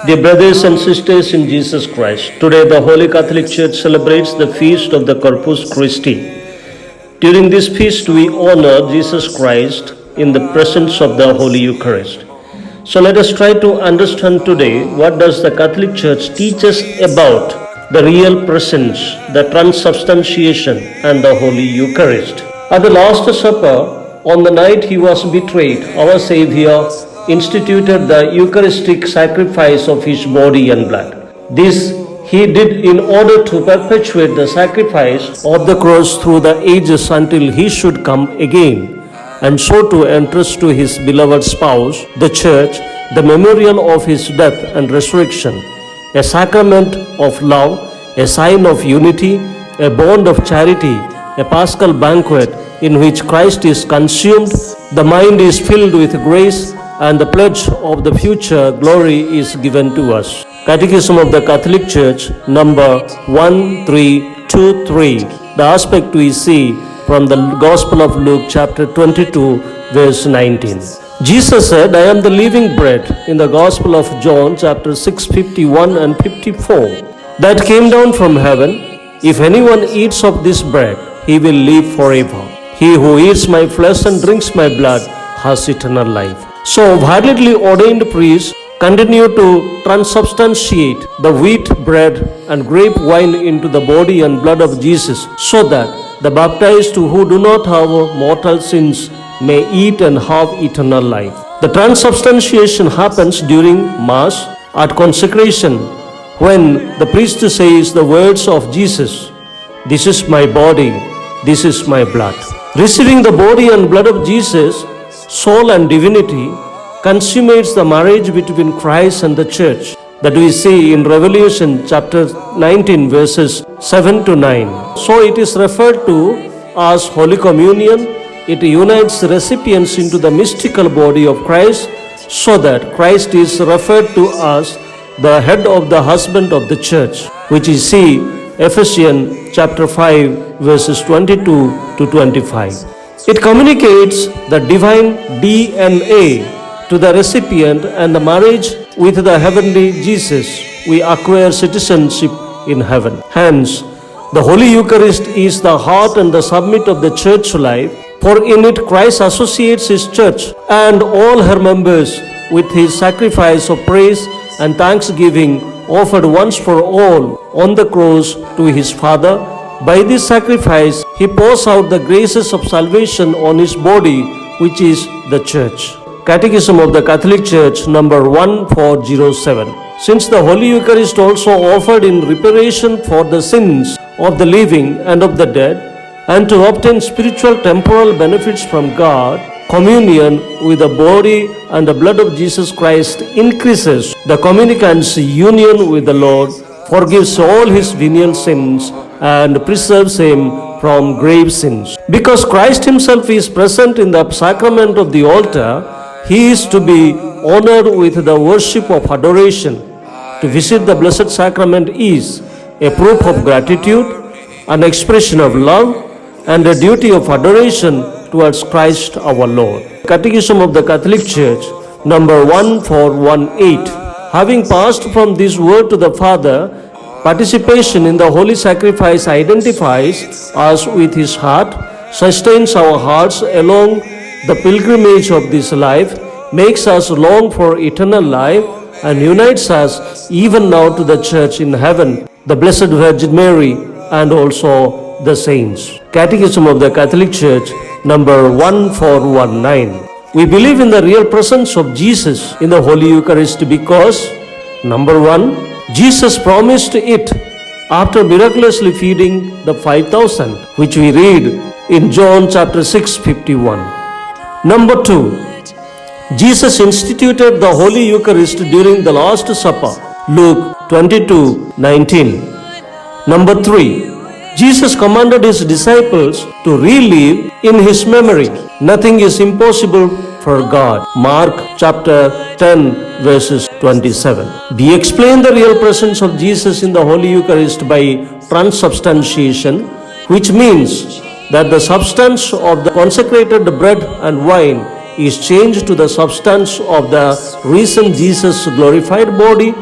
Dear brothers and sisters in Jesus Christ, today the Holy Catholic Church celebrates the feast of the Corpus Christi. During this feast, we honor Jesus Christ in the presence of the Holy Eucharist. So let us try to understand today what does the Catholic Church teach us about the real presence, the transubstantiation and the Holy Eucharist. At the Last Supper, on the night he was betrayed, our Savior instituted the Eucharistic sacrifice of his body and blood. This he did in order to perpetuate the sacrifice of the cross through the ages until he should come again, and so to entrust to his beloved spouse, the Church, the memorial of his death and resurrection, a sacrament of love, a sign of unity, a bond of charity, a paschal banquet in which Christ is consumed, the mind is filled with grace, and the pledge of the future glory is given to us. Catechism of the Catholic Church, number 1323. The aspect we see from the Gospel of Luke, chapter 22, verse 19. Jesus said, I am the living bread, in the Gospel of John, chapter 6, 51 and 54, that came down from heaven. If anyone eats of this bread, he will live forever. He who eats my flesh and drinks my blood has eternal life. So, validly ordained priests continue to transubstantiate the wheat bread and grape wine into the body and blood of Jesus, so that the baptized who do not have mortal sins may eat and have eternal life. The transubstantiation happens during Mass at consecration, when the priest says the words of Jesus, this is my body, this is my blood. Receiving the body and blood of Jesus, soul and divinity, consummates the marriage between Christ and the Church that we see in Revelation chapter 19 verses 7 to 9. So it is referred to as Holy Communion. It unites recipients into the mystical body of Christ, so that Christ is referred to as the head of the husband of the Church, which we see Ephesians chapter 5 verses 22 to 25. It communicates the divine DNA to the recipient, and the marriage with the heavenly Jesus, we acquire citizenship in heaven. Hence, the Holy Eucharist is the heart and the summit of the church life, for in it Christ associates his church and all her members with his sacrifice of praise and thanksgiving offered once for all on the cross to his Father. By this sacrifice, he pours out the graces of salvation on his body, which is the church. Catechism of the Catholic Church, number 1407. Since the Holy Eucharist also offered in reparation for the sins of the living and of the dead, and to obtain spiritual temporal benefits from God, communion with the body and the blood of Jesus Christ increases the communicant's union with the Lord, forgives all his venial sins, and preserves him from grave sins. Because Christ himself is present in the sacrament of the altar, he is to be honored with the worship of adoration. To visit the Blessed Sacrament is a proof of gratitude, an expression of love, and a duty of adoration towards Christ our Lord. Catechism of the Catholic Church, number 1418. Having passed from this word to the Father, participation in the holy sacrifice identifies us with his heart, sustains our hearts along the pilgrimage of this life, makes us long for eternal life, and unites us even now to the Church in heaven, the Blessed Virgin Mary, and also the saints. Catechism of the Catholic Church, number 1419. We believe in the real presence of Jesus in the Holy Eucharist because, number 1, Jesus promised it after miraculously feeding the 5,000, which we read in John chapter 6, 51. Number 2, Jesus instituted the Holy Eucharist during the Last Supper, Luke 22, 19. Number 3, Jesus commanded his disciples to relive in his memory. Nothing is impossible for God. Mark chapter 10, verses 27. We explain the real presence of Jesus in the Holy Eucharist by transubstantiation, which means that the substance of the consecrated bread and wine is changed to the substance of the risen Jesus' glorified body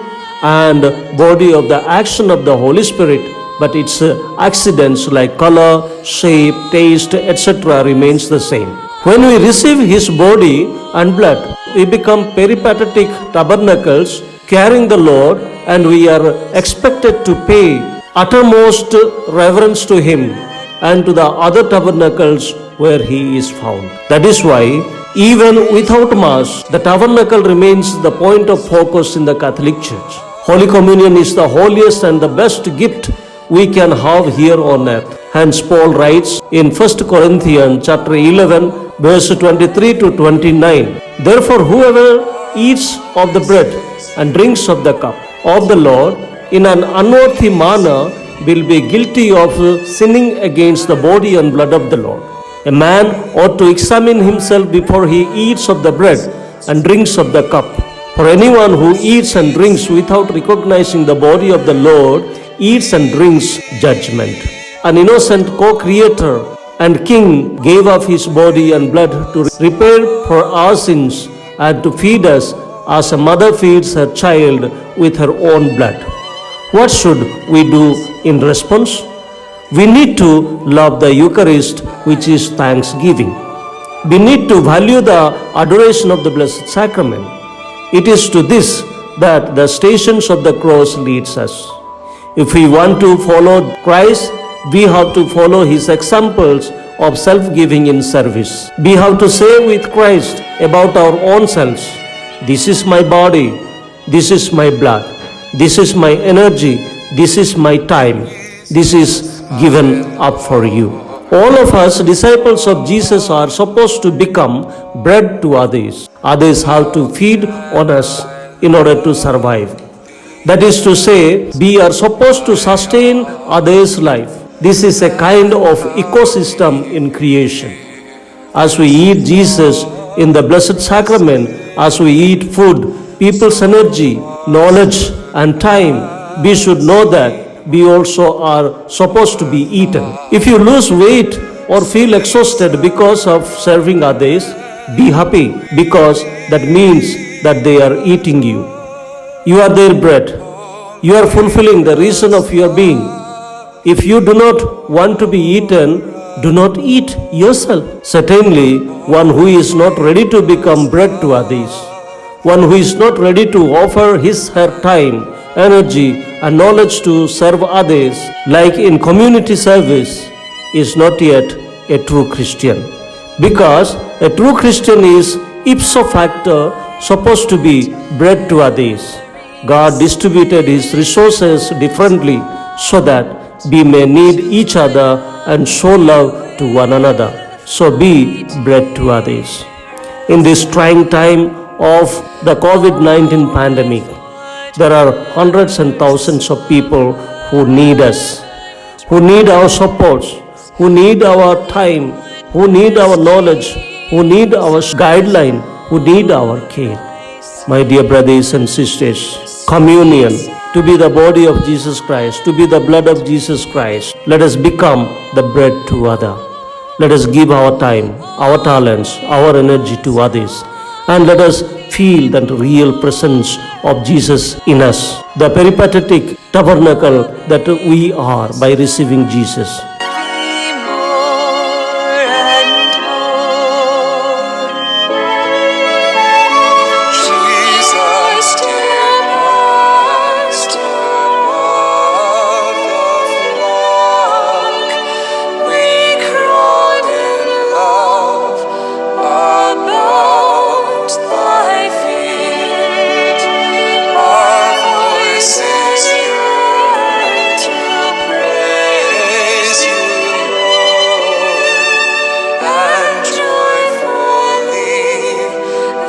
and body of the action of the Holy Spirit, but its accidents like color, shape, taste, etc. remains the same. When we receive His body and blood, we become peripatetic tabernacles carrying the Lord, and we are expected to pay uttermost reverence to Him and to the other tabernacles where He is found. That is why, even without Mass, the tabernacle remains the point of focus in the Catholic Church. Holy Communion is the holiest and the best gift we can have here on earth. Hence Paul writes in 1 Corinthians chapter 11, verse 23 to 29, Therefore whoever eats of the bread and drinks of the cup of the Lord in an unworthy manner will be guilty of sinning against the body and blood of the Lord. A man ought to examine himself before he eats of the bread and drinks of the cup. For anyone who eats and drinks without recognizing the body of the Lord eats and drinks judgment. An innocent co-creator and king gave up his body and blood to repair for our sins and to feed us as a mother feeds her child with her own blood. What should we do in response? We need to love the Eucharist, which is thanksgiving. We need to value the adoration of the Blessed Sacrament. It is to this that the Stations of the Cross leads us. If we want to follow Christ, we have to follow His examples of self-giving in service. We have to say with Christ about our own selves, this is my body, this is my blood, this is my energy, this is my time, this is given up for you. All of us, disciples of Jesus, are supposed to become bread to others. Others have to feed on us in order to survive. That is to say, we are supposed to sustain others' life. This is a kind of ecosystem in creation. As we eat Jesus in the Blessed Sacrament, as we eat food, people's energy, knowledge, and time, we should know that we also are supposed to be eaten. If you lose weight or feel exhausted because of serving others, be happy, because that means that they are eating you. You are their bread. You are fulfilling the reason of your being. If you do not want to be eaten, do not eat yourself. Certainly, one who is not ready to become bread to others, one who is not ready to offer her time, energy, and knowledge to serve others, like in community service, is not yet a true Christian. Because a true Christian is ipso facto supposed to be bread to others. God distributed His resources differently so that we may need each other and show love to one another. So be bread to others. In this trying time of the COVID-19 pandemic, there are hundreds and thousands of people who need us, who need our supports, who need our time, who need our knowledge, who need our guideline, who need our care. My dear brothers and sisters, communion, to be the body of Jesus Christ, to be the blood of Jesus Christ, let us become the bread to others. Let us give our time, our talents, our energy to others, and let us feel the real presence of Jesus in us, the peripatetic tabernacle that we are by receiving Jesus.